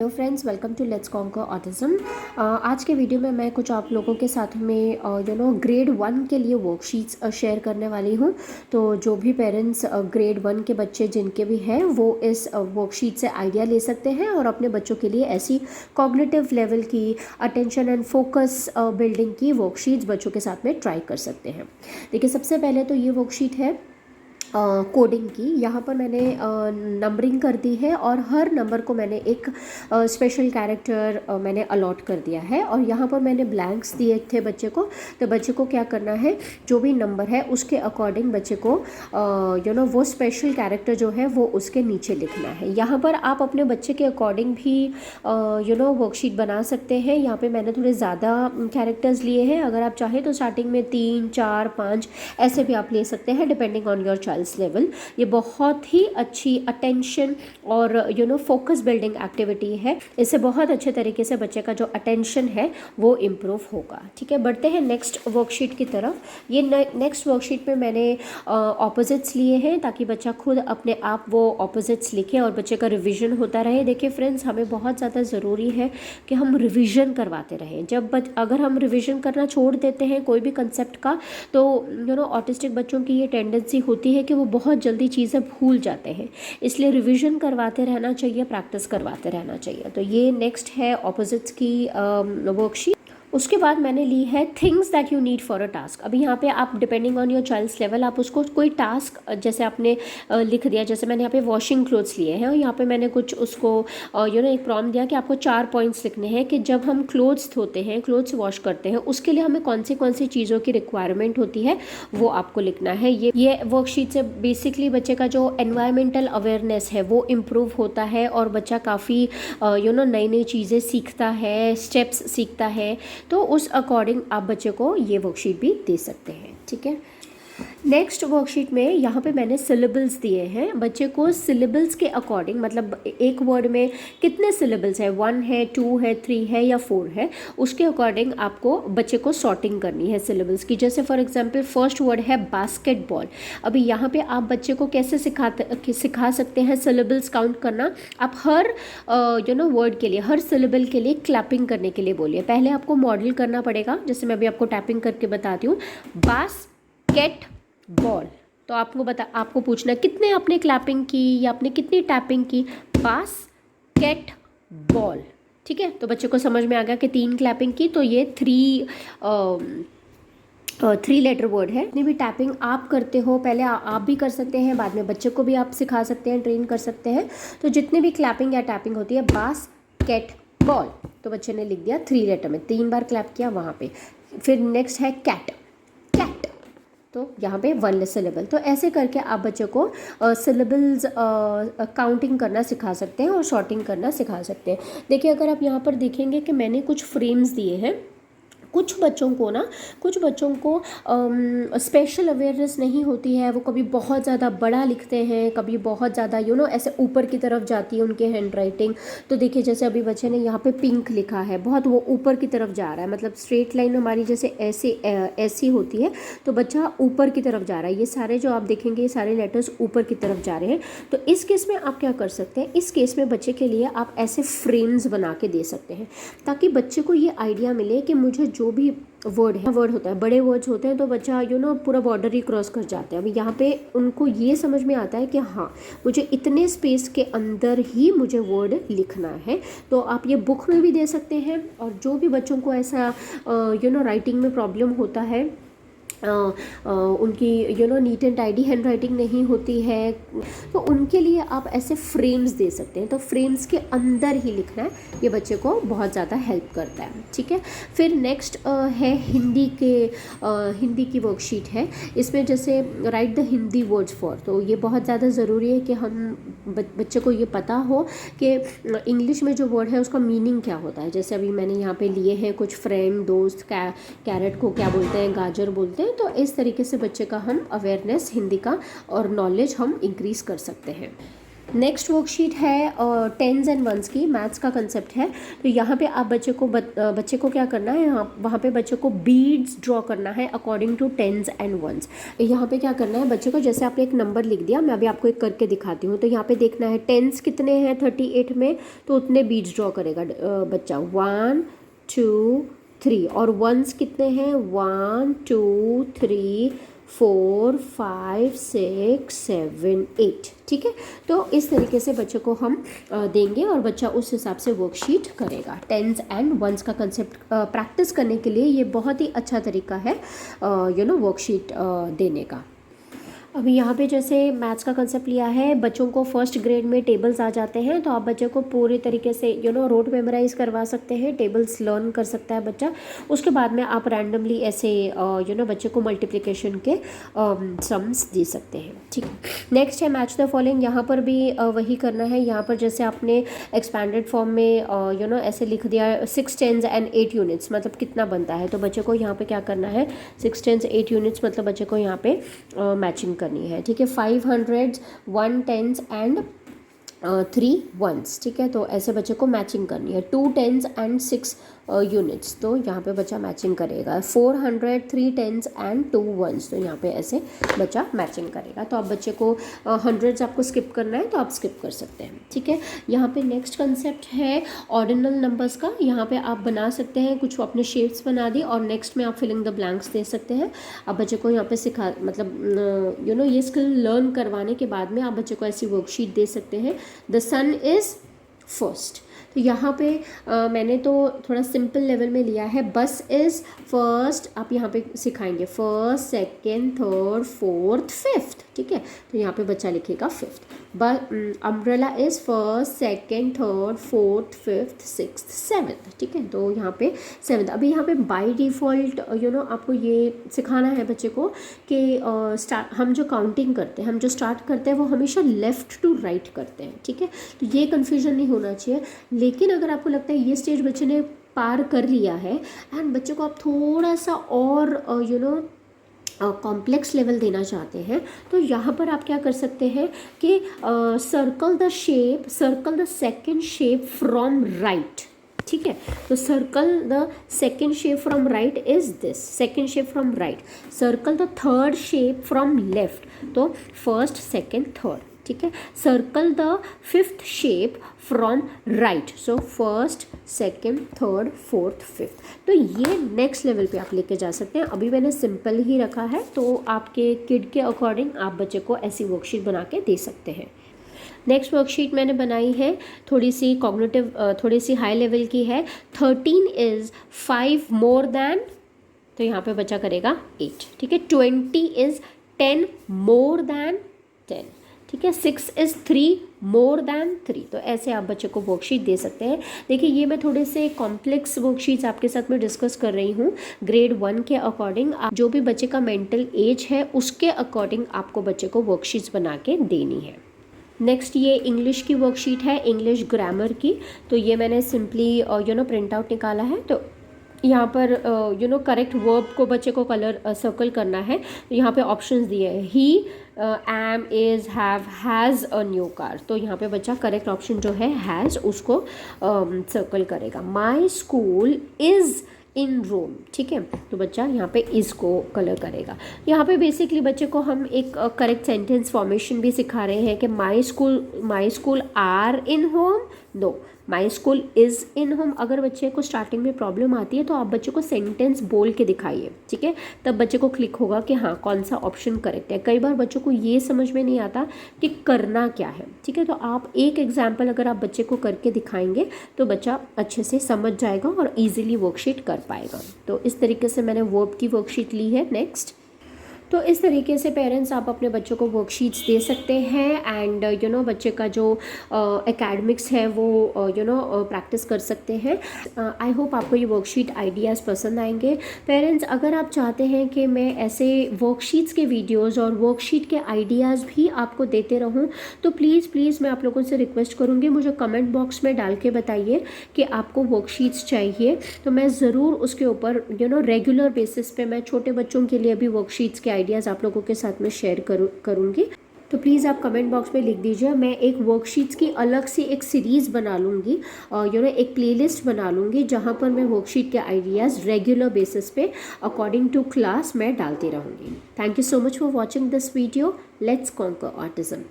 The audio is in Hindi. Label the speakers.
Speaker 1: Hello friends, welcome to Let's Conquer Autism. आज के वीडियो में मैं कुछ आप लोगों के साथ में ग्रेड 1 के लिए वर्कशीट्स शेयर करने वाली हूँ। तो जो भी पेरेंट्स ग्रेड 1 के बच्चे जिनके भी हैं वो इस वर्कशीट से आइडिया ले सकते हैं और अपने बच्चों के लिए ऐसी कॉग्निटिव लेवल की अटेंशन एंड फोकस बिल्डिंग की वर्कशीट्स बच्चों के साथ में ट्राई कर सकते हैं। देखिए, सबसे पहले तो ये वर्कशीट है कोडिंग की। यहाँ पर मैंने नंबरिंग कर दी है और हर नंबर को मैंने एक स्पेशल कैरेक्टर मैंने अलॉट कर दिया है और यहाँ पर मैंने ब्लैंक्स दिए थे बच्चे को। तो बच्चे को क्या करना है, जो भी नंबर है उसके अकॉर्डिंग बच्चे को वो स्पेशल कैरेक्टर जो है वो उसके नीचे लिखना है। यहाँ पर आप अपने बच्चे के अकॉर्डिंग भी वर्कशीट बना सकते हैं। यहाँ पे मैंने थोड़े ज़्यादा कैरेक्टर्स लिए हैं। अगर आप चाहें तो स्टार्टिंग में 3, 4, 5 ऐसे भी आप ले सकते हैं depending on your child's level. ये बहुत ही अच्छी अटेंशन और फोकस बिल्डिंग एक्टिविटी है। इससे बहुत अच्छे तरीके से बच्चे का जो अटेंशन है वो इम्प्रूव होगा। ठीक है, बढ़ते हैं नेक्स्ट वर्कशीट की तरफ। ये नेक्स्ट वर्कशीट में मैंने ऑपोजिट्स लिए हैं ताकि बच्चा खुद अपने आप वो ऑपोजिट्स लिखे और बच्चे का रिवीजन होता रहे। देखिए फ्रेंड्स, हमें बहुत ज़्यादा ज़रूरी है कि हम रिवीजन करवाते रहें। अगर हम रिवीजन करना छोड़ देते हैं कोई भी कंसेप्ट का, तो ऑटिस्टिक बच्चों की ये टेंडेंसी होती है कि वो बहुत जल्दी चीज़ें भूल जाते हैं। इसलिए रिवीजन करवाते रहना चाहिए, प्रैक्टिस करवाते रहना चाहिए। तो ये नेक्स्ट है ऑपोजिट्स की वर्कशीट। उसके बाद मैंने ली है things that you need for a task. अभी यहाँ पे आप depending on your child's level आप उसको कोई टास्क जैसे आपने लिख दिया। जैसे मैंने यहाँ पे वॉशिंग क्लोथ्स लिए हैं और यहाँ पे मैंने कुछ उसको एक प्रॉम्प्ट दिया कि आपको 4 पॉइंट्स लिखने हैं कि जब हम क्लोथ्स धोते हैं, क्लोथ्स वॉश करते हैं, उसके लिए हमें कौन सी चीज़ों की रिक्वायरमेंट होती है वो आपको लिखना है। ये वर्कशीट से बेसिकली बच्चे का जो एनवायरमेंटल अवेयरनेस है वो इम्प्रूव होता है और बच्चा काफ़ी नई चीज़ें सीखता है, स्टेप्स सीखता है। तो उस अकॉर्डिंग आप बच्चे को ये वर्कशीट भी दे सकते हैं। ठीक है, नेक्स्ट वर्कशीट में यहाँ पे मैंने सिलेबल्स दिए हैं। बच्चे को सिलेबल्स के अकॉर्डिंग, मतलब एक वर्ड में कितने सिलेबल्स है, 1 है, 2 है, 3 है या 4 है, उसके अकॉर्डिंग आपको बच्चे को सॉर्टिंग करनी है सिलेबल्स की। जैसे फॉर एग्जांपल फर्स्ट वर्ड है बास्केटबॉल। अभी यहाँ पे आप बच्चे को कैसे सिखा सकते हैं सिलेबल्स काउंट करना। आप हर वर्ड के लिए, हर सिलेबल के लिए क्लैपिंग करने के लिए बोलिए। पहले आपको मॉडल करना पड़ेगा, जैसे मैं अभी आपको टैपिंग करके बताती हूँ। बास्केट बॉल, तो आपको पूछना कितने आपने क्लैपिंग की या आपने कितनी टैपिंग की। Basket ball. ठीक है, तो बच्चे को समझ में आ गया कि 3 क्लैपिंग की, तो ये 3 लेटर वर्ड है। जितनी भी टैपिंग आप करते हो, पहले आप भी कर सकते हैं, बाद में बच्चे को भी आप सिखा सकते हैं, ट्रेन कर सकते हैं। तो जितनी भी क्लैपिंग या टैपिंग होती है, बास्केट बॉल, तो बच्चे ने लिख दिया 3 लेटर में, 3 बार क्लैप किया वहाँ पे। फिर नेक्स्ट है कैट, तो यहाँ पे 1 सिलेबल। तो ऐसे करके आप बच्चे को सिलेबल्स काउंटिंग करना सिखा सकते हैं और शॉर्टिंग करना सिखा सकते हैं। देखिए, अगर आप यहाँ पर देखेंगे कि मैंने कुछ फ्रेम्स दिए हैं। कुछ बच्चों को स्पेशल अवेयरनेस नहीं होती है, वो कभी बहुत ज़्यादा बड़ा लिखते हैं, कभी बहुत ज़्यादा ऐसे ऊपर की तरफ जाती है उनकी हैंड राइटिंग। तो देखिए, जैसे अभी बच्चे ने यहाँ पे पिंक लिखा है, बहुत वो ऊपर की तरफ जा रहा है, मतलब स्ट्रेट लाइन हमारी जैसे ऐसी होती है, तो बच्चा ऊपर की तरफ जा रहा है। ये सारे जो आप देखेंगे, ये सारे लेटर्स ऊपर की तरफ जा रहे हैं। तो इस केस में आप क्या कर सकते हैं, इस केस में बच्चे के लिए आप ऐसे फ्रेम्स बना के दे सकते हैं ताकि बच्चे को ये आइडिया मिले कि मुझे जो भी वर्ड होता है, बड़े वर्ड्स होते हैं तो बच्चा पूरा बॉर्डर ही क्रॉस कर जाते हैं। अभी यहाँ पे उनको ये समझ में आता है कि हाँ, मुझे इतने स्पेस के अंदर ही मुझे वर्ड लिखना है। तो आप ये बुक में भी दे सकते हैं और जो भी बच्चों को ऐसा राइटिंग में प्रॉब्लम होता है, उनकी neat and tidy hand writing नहीं होती है, तो उनके लिए आप ऐसे फ्रेम्स दे सकते हैं। तो फ्रेम्स के अंदर ही लिखना है, ये बच्चे को बहुत ज़्यादा हेल्प करता है। ठीक है, फिर नेक्स्ट है हिंदी की वर्कशीट है। इसमें जैसे right the Hindi words for, तो ये बहुत ज़्यादा ज़रूरी है कि हम बच्चे को ये पता हो कि इंग्लिश में जो वर्ड है उसका मीनिंग क्या होता है। जैसे अभी मैंने यहाँ पे लिए हैं कुछ फ्रेंड, दोस्त, कैरेट को क्या बोलते हैं, गाजर बोलते हैं। तो इस तरीके से बच्चे का हम अवेयरनेस हिंदी का और नॉलेज हम इंक्रीज कर सकते हैं। नेक्स्ट वर्कशीट है टेंस एंड वंस की, मैथ्स का कंसेप्ट है। तो यहाँ पे आप बच्चे को क्या करना है, वहाँ पे बच्चे को बीड्स ड्रॉ करना है according to tens and ones. यहाँ पे क्या करना है बच्चे को, जैसे आपने एक नंबर लिख दिया, मैं अभी आपको एक करके दिखाती हूँ। तो यहाँ पे देखना है टेंस कितने हैं 38 में, तो उतने बीड्स ड्रॉ करेगा बच्चा, 1 2 3। और वंस कितने हैं, 1 2 3 4 5 6 7 8। ठीक है, तो इस तरीके से बच्चे को हम देंगे और बच्चा उस हिसाब से वर्कशीट करेगा। टेंस एंड वंस का कंसेप्ट प्रैक्टिस करने के लिए ये बहुत ही अच्छा तरीका है वर्कशीट देने का। अभी यहाँ पे जैसे मैथ्स का कंसेप्ट लिया है, बच्चों को फर्स्ट ग्रेड में टेबल्स आ जाते हैं, तो आप बच्चे को पूरे तरीके से रोट मेमोराइज करवा सकते हैं, टेबल्स लर्न कर सकता है बच्चा। उसके बाद में आप रैंडमली ऐसे बच्चे को मल्टीप्लिकेशन के सम्स दे सकते हैं। ठीक है, नेक्स्ट है मैच द फॉलोइंग। यहाँ पर भी वही करना है। यहाँ पर जैसे आपने एक्सपैंडेड फॉर्म में ऐसे लिख दिया 6 10s एंड 8 यूनिट्स, मतलब कितना बनता है, तो बच्चे को यहाँ पे क्या करना है, 6 10s 8 यूनिट्स मतलब बच्चे को यहाँ पे मैचिंग करनी है। ठीक है, 500s 1 10s एंड 3 1s। ठीक है, तो ऐसे बच्चे को मैचिंग करनी है। 2 10s एंड 6 यूनिट्स, तो यहाँ पे बच्चा मैचिंग करेगा। 400 3 10s एंड 2 1s, तो यहाँ पे ऐसे बच्चा मैचिंग करेगा। तो आप बच्चे को हंड्रेड्स आपको स्किप करना है तो आप स्किप कर सकते हैं। ठीक है, यहाँ पे नेक्स्ट कंसेप्ट है ऑर्डिनल नंबर्स का। यहाँ पे आप बना सकते हैं, कुछ अपने शेप्स बना दी और नेक्स्ट में आप फिलिंग द ब्लैंक्स दे सकते हैं। आप बच्चे को यहाँ पे सिखा मतलब ये स्किल लर्न करवाने के बाद में आप बच्चे को ऐसी वर्कशीट दे सकते हैं। द सन इज़ फर्स्ट, तो यहाँ पे मैंने तो थोड़ा सिंपल लेवल में लिया है। बस इज़ फर्स्ट, आप यहाँ पे सिखाएंगे first second third fourth fifth. ठीक है, तो यहाँ पे बच्चा लिखेगा fifth. Umbrella is first second third fourth fifth sixth seventh. ठीक है, तो यहाँ पे सेवन्थ। अभी यहाँ पे बाय डिफ़ॉल्ट आपको ये सिखाना है बच्चे को कि हम जो काउंटिंग करते हैं, हम जो स्टार्ट करते हैं वो हमेशा लेफ़्ट टू राइट करते हैं। ठीक है, तो ये कन्फ्यूजन नहीं होना चाहिए। लेकिन अगर आपको लगता है ये स्टेज बच्चे ने पार कर लिया है एंड बच्चे को आप थोड़ा सा और कॉम्प्लेक्स लेवल देना चाहते हैं, तो यहाँ पर आप क्या कर सकते हैं कि circle the second shape from right. ठीक है, तो circle the second shape from right is this, second shape from right. Circle the third shape from left, तो फर्स्ट सेकेंड थर्ड। ठीक है, circle the fifth shape from right, so first second third fourth fifth. तो ये नेक्स्ट लेवल पे आप लेके जा सकते हैं। अभी मैंने सिंपल ही रखा है, तो आपके किड के अकॉर्डिंग आप बच्चे को ऐसी वर्कशीट बना के दे सकते हैं। नेक्स्ट वर्कशीट मैंने बनाई है थोड़ी सी कॉग्निटिव, थोड़ी सी हाई लेवल की है। 13 इज़ 5 मोर दैन, तो यहाँ पे बच्चा करेगा 8। ठीक है, 20 इज़ 10 मोर दैन 10। ठीक है, 6 इज़ 3 मोर दैन 3। तो ऐसे आप बच्चे को वर्कशीट दे सकते हैं। देखिए, ये मैं थोड़े से कॉम्प्लेक्स वर्कशीट्स आपके साथ में डिस्कस कर रही हूँ ग्रेड 1 के अकॉर्डिंग। आप जो भी बच्चे का मेंटल एज है उसके अकॉर्डिंग आपको बच्चे को वर्कशीट्स बना के देनी है। नेक्स्ट ये इंग्लिश की वर्कशीट है, इंग्लिश ग्रामर की। तो ये मैंने सिंपली प्रिंट आउट निकाला है। तो यहाँ पर करेक्ट वर्ब को बच्चे को कलर सर्कल करना है। यहाँ पे ऑप्शंस दिए हैं, he am is have has a new car. तो यहाँ पे बच्चा करेक्ट ऑप्शन जो है हैज़ उसको सर्कल करेगा। माई स्कूल इज़ इन रोम। ठीक है, तो बच्चा यहाँ पे इस को कलर करेगा। यहाँ पे बेसिकली बच्चे को हम एक करेक्ट सेंटेंस फॉर्मेशन भी सिखा रहे हैं कि my school are in home, no my school is in home. अगर बच्चे को स्टार्टिंग में प्रॉब्लम आती है तो आप बच्चे को सेंटेंस बोल के दिखाइए। ठीक है, तब बच्चे को क्लिक होगा कि हाँ कौन सा ऑप्शन करेक्ट है। कई बार बच्चों को ये समझ में नहीं आता कि करना क्या है। ठीक है, तो आप एक एग्जाम्पल अगर आप बच्चे को करके दिखाएंगे तो बच्चा अच्छे से समझ जाएगा और ईजिली वर्कशीट कर पाएगा। तो इस तरीके से मैंने वर्ब की वर्कशीट ली है। नेक्स्ट, तो इस तरीके से पेरेंट्स आप अपने बच्चों को वर्कशीट्स दे सकते हैं एंड बच्चे का जो एकेडमिक्स है वो प्रैक्टिस कर सकते हैं। आई होप आपको ये वर्कशीट आइडियाज़ पसंद आएंगे। पेरेंट्स, अगर आप चाहते हैं कि मैं ऐसे वर्कशीट्स के वीडियोस और वर्कशीट के आइडियाज़ भी आपको देते रहूं, तो प्लीज़ मैं आप लोगों से रिक्वेस्ट करूँगी, मुझे कमेंट बॉक्स में डाल के बताइए कि आपको वर्कशीट्स चाहिए। तो मैं ज़रूर उसके ऊपर रेगुलर बेसिस पे मैं छोटे बच्चों के लिए भी वर्कशीट्स के आइडियाज़ आप लोगों के साथ में शेयर करूँगी। तो प्लीज़ आप कमेंट बॉक्स में लिख दीजिए। मैं एक वर्कशीट्स की अलग से एक सीरीज़ बना लूँगी, एक प्लेलिस्ट बना लूँगी जहाँ पर मैं वर्कशीट के आइडियाज़ रेगुलर बेसिस पे अकॉर्डिंग टू क्लास मैं डालती रहूँगी। Thank you so much for watching this video. Let's Conquer autism.